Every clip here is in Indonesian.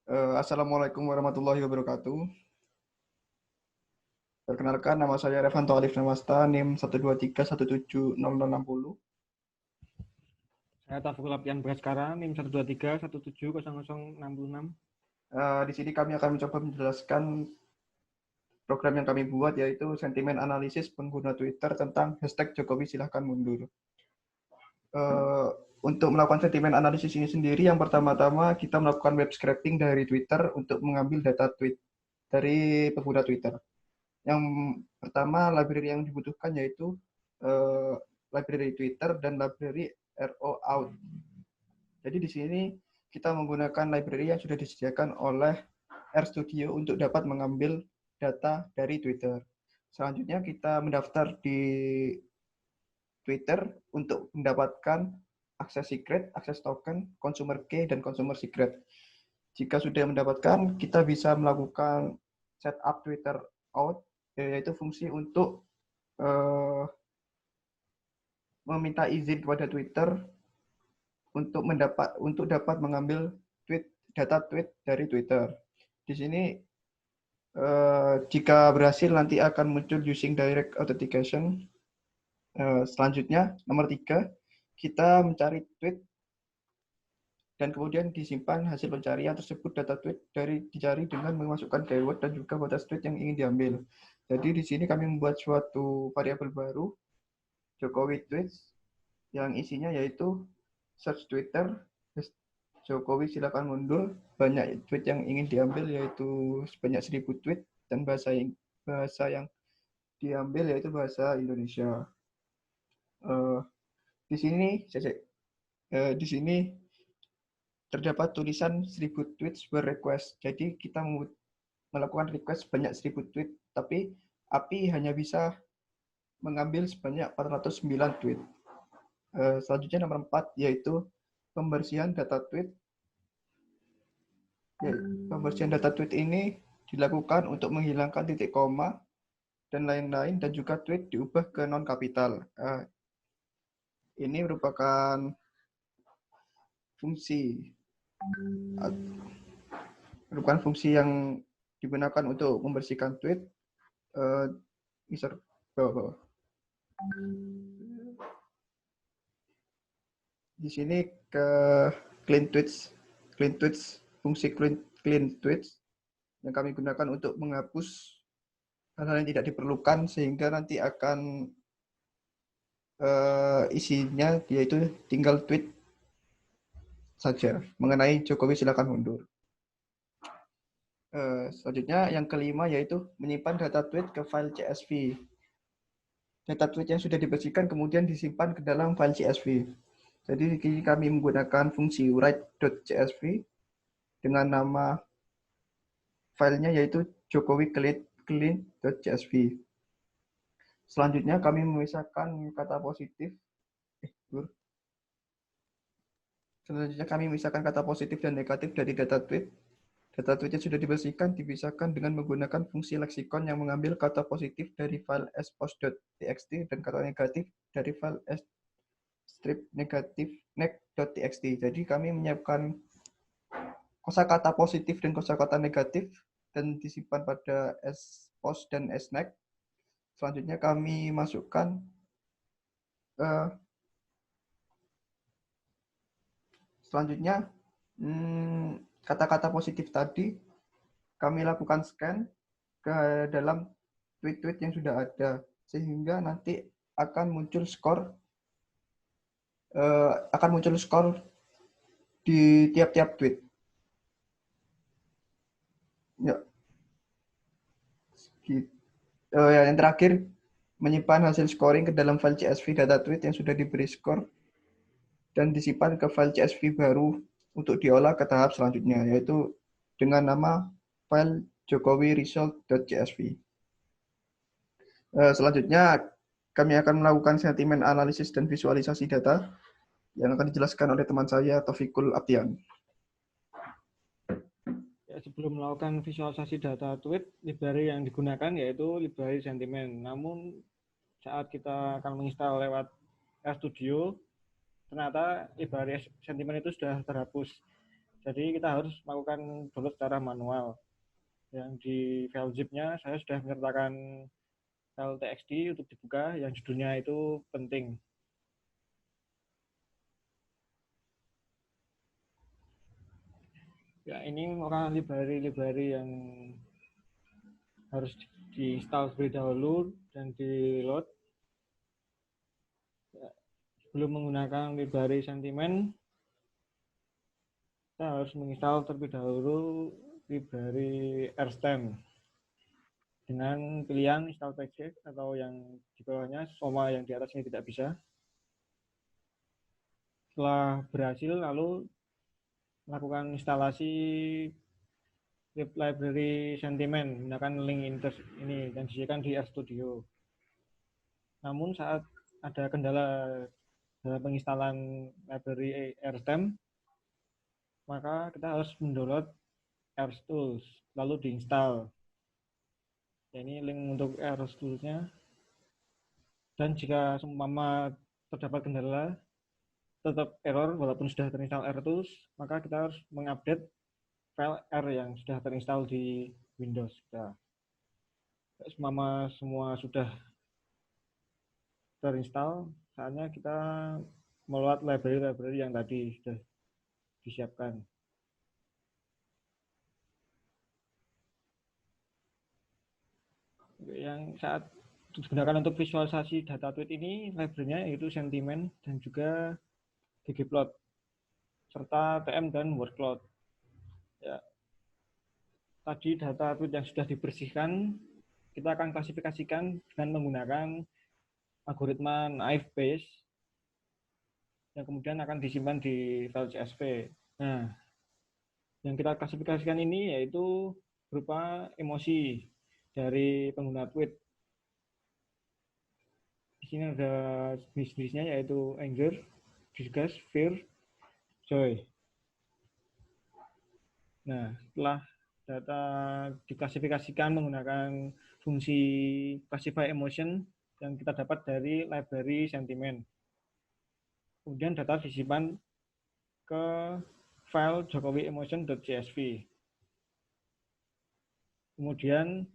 Assalamualaikum warahmatullahi wabarakatuh. Perkenalkan, nama saya Revanto Alif Namasta, NIM 123170060. Saya Tafukul Apian Braskara, NIM 123170066. Di sini kami akan mencoba menjelaskan program yang kami buat, yaitu sentimen analisis pengguna Twitter tentang hashtag Jokowi silahkan mundur. Untuk melakukan sentimen analisis ini sendiri, yang pertama-tama kita melakukan web scraping dari Twitter untuk mengambil data tweet dari pengguna Twitter. Yang pertama, library yang dibutuhkan yaitu library Twitter dan library RO_out. Jadi di sini kita menggunakan library yang sudah disediakan oleh RStudio untuk dapat mengambil data dari Twitter. Selanjutnya kita mendaftar di Twitter untuk mendapatkan akses secret, akses token, consumer key, dan consumer secret. Jika sudah mendapatkan, kita bisa melakukan setup Twitter out, yaitu fungsi untuk meminta izin kepada Twitter untuk dapat mengambil data tweet dari Twitter. Di sini jika berhasil nanti akan muncul using direct authentication. Selanjutnya nomor 3, kita mencari tweet dan kemudian disimpan hasil pencarian tersebut, data tweet dicari dengan memasukkan keyword dan juga batas tweet yang ingin diambil. Jadi di sini kami membuat suatu variabel baru, Jokowi tweets, yang isinya yaitu search Twitter, Jokowi silakan mundur, banyak tweet yang ingin diambil yaitu sebanyak 1000 tweet, dan bahasa yang diambil yaitu bahasa Indonesia. Di sini terdapat tulisan 1000 tweets per request. Jadi kita melakukan request sebanyak 1000 tweet, tapi API hanya bisa mengambil sebanyak 409 tweet. Selanjutnya nomor 4 yaitu pembersihan data tweet. Pembersihan data tweet ini dilakukan untuk menghilangkan titik koma dan lain-lain, dan juga tweet diubah ke non kapital. Ini merupakan fungsi yang digunakan untuk membersihkan tweet. Di sini ke clean tweets, fungsi clean tweets yang kami gunakan untuk menghapus hal-hal yang tidak diperlukan, sehingga nanti akan isinya yaitu tinggal tweet saja mengenai Jokowi silakan mundur. Selanjutnya yang kelima yaitu menyimpan data tweet ke file CSV. Data tweet yang sudah dibersihkan kemudian disimpan ke dalam file CSV. Jadi kami menggunakan fungsi write.csv dengan nama filenya yaitu jokowi clean.csv. Selanjutnya kami memisahkan kata positif. Selanjutnya kami memisahkan kata positif dan negatif dari data tweet. Data tweet yang sudah dibersihkan dipisahkan dengan menggunakan fungsi leksikon yang mengambil kata positif dari file spost.txt dan kata negatif dari file strip negatif neck.txt. Jadi kami menyiapkan kosakata positif dan kosakata negatif dan disimpan pada spost dan snack. Selanjutnya kami masukkan kata-kata positif tadi kami lakukan scan ke dalam tweet-tweet yang sudah ada, sehingga nanti akan muncul skor di tiap-tiap tweet. Ya. Yang terakhir, menyimpan hasil scoring ke dalam file CSV data tweet yang sudah diberi skor dan disimpan ke file CSV baru untuk diolah ke tahap selanjutnya, yaitu dengan nama file jokowi_result.csv. Selanjutnya, kami akan melakukan sentimen analisis dan visualisasi data yang akan dijelaskan oleh teman saya, Taufikul Aptian. Ya, sebelum melakukan visualisasi data tweet, library yang digunakan yaitu library sentimen. Namun saat kita akan menginstal lewat RStudio, ternyata library sentimen itu sudah terhapus. Jadi kita harus melakukan download secara manual. Yang di file zip-nya saya sudah menyertakan file txt untuk dibuka yang judulnya itu penting. Ya, ini merupakan library yang harus diinstal terlebih dahulu dan di-load. Ya, sebelum menggunakan library sentimen, kita harus menginstal terlebih dahulu library rstem dengan pilihan install package atau yang di bawahnya, sama yang di atas ini tidak bisa. Setelah berhasil, lalu melakukan instalasi library sentimen menggunakan link ini yang disediakan di RStudio. Namun saat ada kendala dalam penginstalan library rstem, maka kita harus mendownload RStools lalu diinstal. Ya, ini link untuk RStools-nya. Dan jika seumpama terdapat kendala tetap error walaupun sudah terinstall RTools, maka kita harus mengupdate file R yang sudah terinstall di Windows kita. Seumpama semua sudah terinstall, saatnya kita meload library yang tadi sudah disiapkan. Yang saat digunakan untuk visualisasi data tweet ini, library-nya yaitu sentiment dan juga ggplot serta tm dan wordcloud. Ya. Tadi data tweet yang sudah dibersihkan, kita akan klasifikasikan dengan menggunakan algoritma naive Bayes yang kemudian akan disimpan di file CSV. Nah, yang kita klasifikasikan ini yaitu berupa emosi dari pengguna tweet. Di sini ada jenis-jenisnya yaitu anger, disgust, fear, joy. Nah, setelah data diklasifikasikan menggunakan fungsi classify emotion yang kita dapat dari library sentiment. Kemudian data disimpan ke file jokowiemotion.csv. Kemudian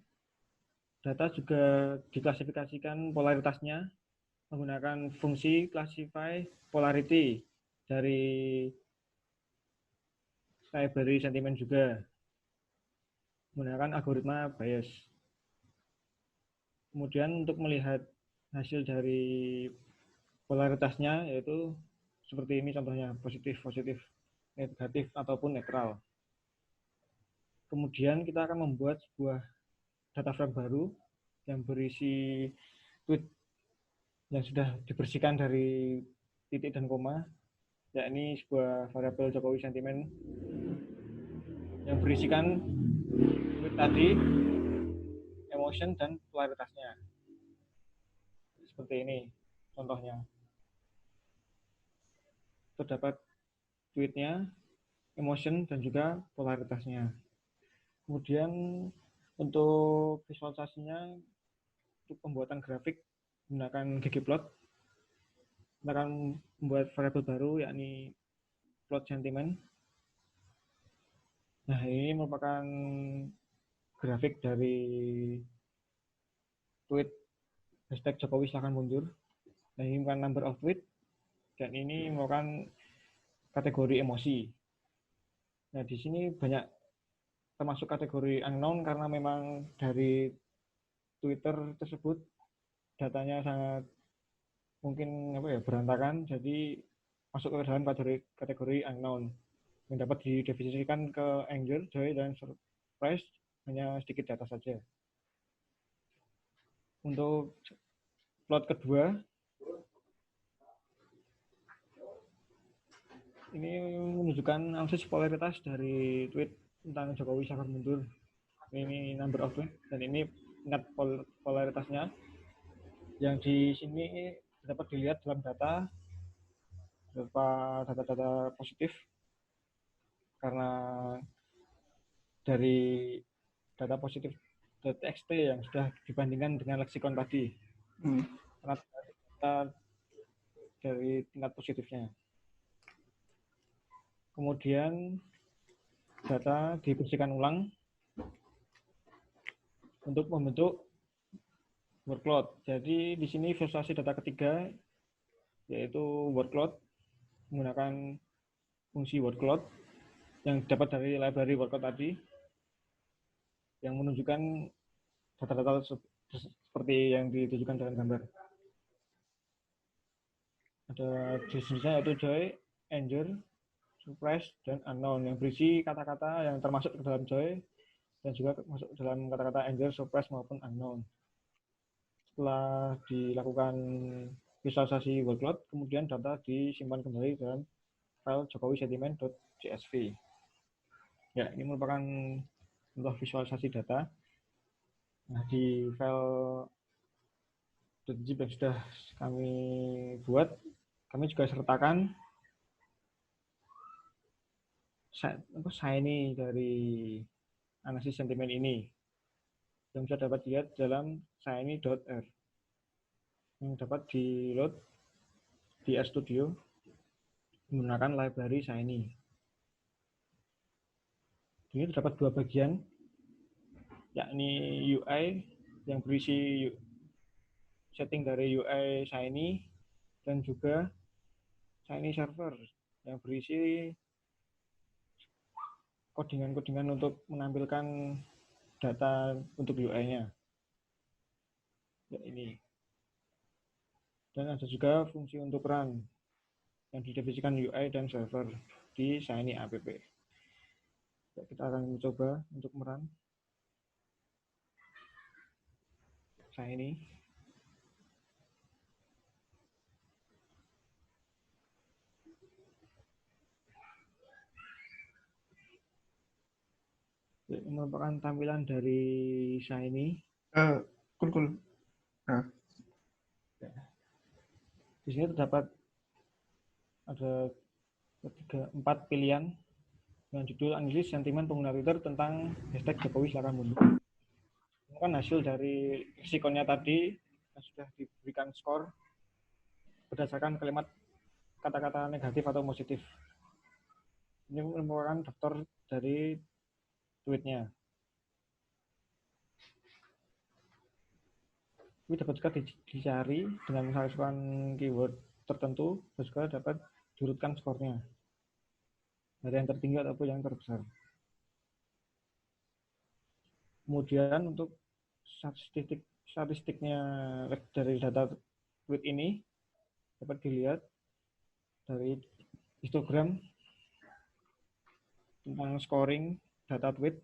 data juga diklasifikasikan polaritasnya menggunakan fungsi classify polarity dari library sentiment juga menggunakan algoritma Bayes. Kemudian untuk melihat hasil dari polaritasnya yaitu seperti ini contohnya, positif, negatif, ataupun netral. Kemudian kita akan membuat sebuah data frame baru yang berisi tweet yang sudah dibersihkan dari titik dan koma, yakni sebuah variabel Jokowi sentimen yang berisikan tweet tadi, emotion, dan polaritasnya. Seperti ini contohnya. Terdapat tweetnya, emotion, dan juga polaritasnya. Kemudian untuk visualisasinya, untuk pembuatan grafik menggunakan ggplot, kita akan membuat variabel baru yakni plot sentiment. Nah, ini merupakan grafik dari tweet hashtag Jokowi silahkan mundur. Nah, ini merupakan number of tweet dan ini merupakan kategori emosi. Nah, di sini banyak termasuk kategori unknown karena memang dari Twitter tersebut datanya sangat mungkin berantakan, jadi masuk ke dalam kategori unknown yang dapat didefinisikan ke anger, joy, dan surprise hanya sedikit data saja. Untuk plot kedua, ini menunjukkan analisis polaritas dari tweet tentang Jokowi silahkan mundur. Ini number of tweet dan ini tingkat polaritasnya. Yang di sini dapat dilihat dalam beberapa data positif karena dari data positif .txt yang sudah dibandingkan dengan leksikon tadi. Karena data dari tingkat positifnya. Kemudian data dibersihkan ulang untuk membentuk workload. Jadi di sini visualisasi data ketiga yaitu workload menggunakan fungsi workload yang dapat dari library workload tadi yang menunjukkan data-data seperti yang ditunjukkan dengan gambar. Ada jenisnya yaitu joy, anger, surprise, dan unknown yang berisi kata-kata yang termasuk ke dalam joy dan juga masuk dalam kata-kata anger, surprise maupun unknown. Setelah dilakukan visualisasi workload, kemudian data disimpan kembali dalam file jokowi sentiment.csv. Ya, ini merupakan contoh visualisasi data. Nah, di file .zip yang sudah kami buat, kami juga sertakan shiny dari analisis sentimen ini yang bisa dapat dilihat dalam shiny.r yang dapat di-load di RStudio menggunakan library Shiny. Ini terdapat dua bagian, yakni UI yang berisi setting dari UI Shiny dan juga Shiny server yang berisi codingan-codingan untuk menampilkan data untuk UI-nya. Ya, ini. Dan ada juga fungsi untuk run yang didefinisikan UI dan server di Shiny app. Ya, kita akan mencoba untuk merun Shiny. Ini merupakan tampilan dari Shiny. Cool. Nah. Di sini terdapat ada 4 pilihan dengan judul analisis sentimen pengguna Twitter tentang hashtag Jokowi silakan mundur. Ini kan hasil dari leksikonnya tadi yang sudah diberikan skor berdasarkan kalimat kata-kata negatif atau positif. Ini merupakan daftar dari tweetnya. Ini dapat juga dicari dengan memasukkan keyword tertentu dan juga dapat diurutkan skornya dari yang tertinggi ataupun yang terbesar. Kemudian untuk statistiknya dari data tweet ini dapat dilihat dari histogram tentang scoring data tweet.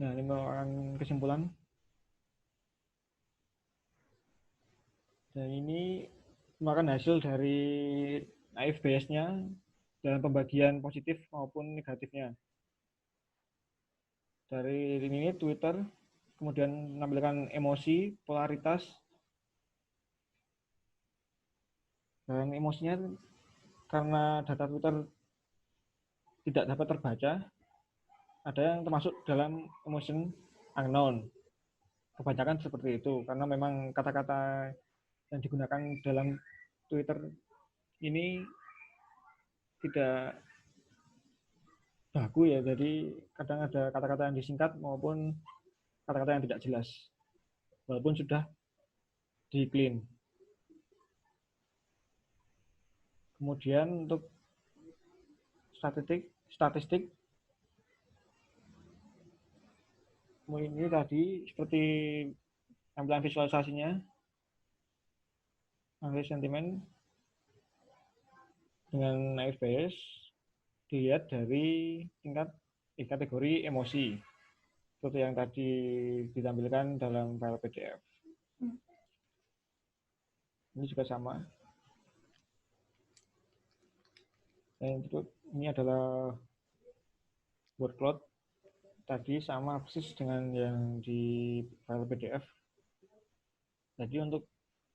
Nah, ini merupakan kesimpulan. Dan ini merupakan hasil dari naif biasnya dalam pembagian positif maupun negatifnya. Dari ini Twitter, kemudian menampilkan emosi, polaritas, dan emosinya karena data Twitter tidak dapat terbaca, ada yang termasuk dalam emotion unknown. Kebanyakan seperti itu, karena memang kata-kata yang digunakan dalam Twitter ini tidak baku ya, jadi kadang ada kata-kata yang disingkat maupun kata-kata yang tidak jelas, walaupun sudah di clean. Kemudian untuk statistik ini tadi seperti tampilan visualisasinya, analisis sentimen dengan naif bias dilihat dari tingkat kategori emosi seperti yang tadi ditampilkan dalam file PDF. Ini juga sama. Dan ini adalah workload tadi sama persis dengan yang di file PDF. Jadi untuk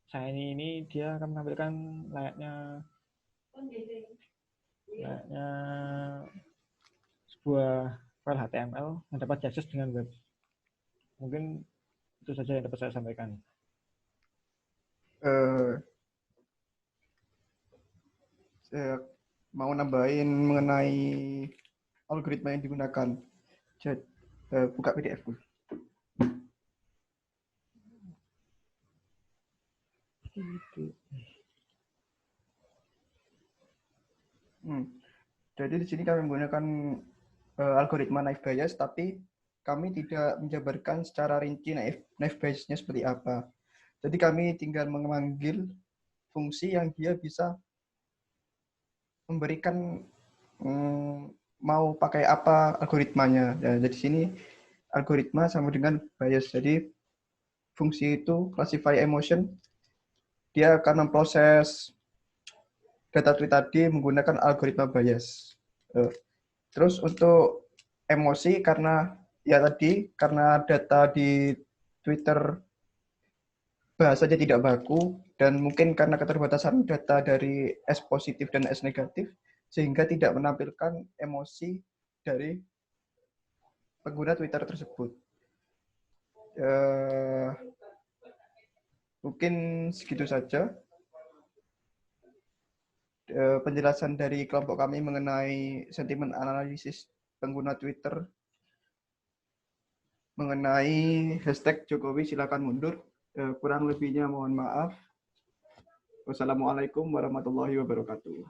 Shiny ini dia akan menampilkan layaknya sebuah file HTML yang dapat diakses dengan web. Mungkin itu saja yang dapat saya sampaikan. Saya mau nambahin mengenai algoritma yang digunakan. Jadi, buka PDF-ku. Jadi di sini kami menggunakan algoritma naive Bayes, tapi kami tidak menjabarkan secara rinci naive Bayes-nya seperti apa. Jadi kami tinggal memanggil fungsi yang dia bisa memberikan mau pakai apa algoritmanya. Ya, jadi sini algoritma sama dengan bias. Jadi fungsi itu classify emotion, dia akan memproses data tweet tadi menggunakan algoritma bias. Terus untuk emosi karena ya tadi karena data di Twitter bahasanya tidak baku dan mungkin karena keterbatasan data dari S positif dan S negatif sehingga tidak menampilkan emosi dari pengguna Twitter tersebut. Mungkin segitu saja penjelasan dari kelompok kami mengenai sentimen analisis pengguna Twitter mengenai hashtag Jokowi silakan mundur. Kurang lebihnya mohon maaf. Wassalamualaikum warahmatullahi wabarakatuh.